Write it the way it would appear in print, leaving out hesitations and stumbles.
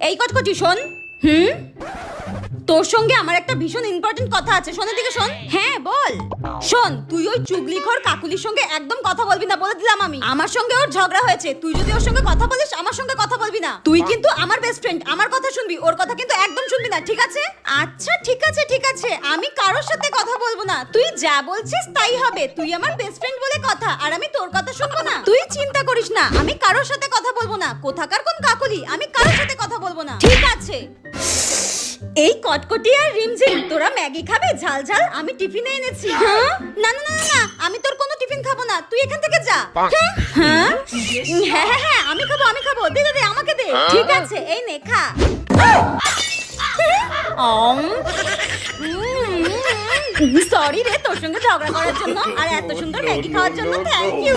এই কটকটি শোন। তোর সঙ্গে আমার একটা ভীষণ ইম্পর্টেন্ট কথা আছে, শোন এদিকে শোন। হ্যাঁ বল। শোন, তুই ওই চুগলিখোর কাকুলির সঙ্গে একদম কথা বলবি না, বলে দিলাম আমি। আমার সঙ্গে ওর ঝগড়া হয়েছে, তুই যদি ওর সঙ্গে কথা বলিস আমার সঙ্গে কথা বলবি না। তুই কিন্তু আমার বেস্ট ফ্রেন্ড, আমার কথা শুনবি, ওর কথা কিন্তু একদম শুনবি না, ঠিক আছে? আচ্ছা ঠিক আছে ঠিক আছে, আমি কারোর সাথে কথা বলবো না, তুই যা বলছিস তাই হবে। তুই আমার বেস্ট ফ্রেন্ড বলে কথা, আর আমি তোর কথা শুনবো না? তুই চিন্তা করিস না, আমি কারোর সাথে কথা বলবো না। কোথাকার কোন কাকুলি, আমি কারোর সাথে কথা বলবো না, ঠিক আছে? এই কটকটি আর রিমঝিম, তোরা ম্যাগি খাবে ঝাল ঝাল? আমি টিফিনে এনেছি। হ্যাঁ? না না না না, আমি তোর কোনো টিফিন খাবো না, তুই এখান থেকে যা। হ্যাঁ হ্যাঁ হ্যাঁ হ্যাঁ, আমি খাবো, দে দে দে, আমাকে দে। ঠিক আছে, এই নে খা। সরি রে তোর সঙ্গে ঝগড়া করার জন্য, আর এত সুন্দর ম্যাগি খাওয়ার জন্য থ্যাংক ইউ।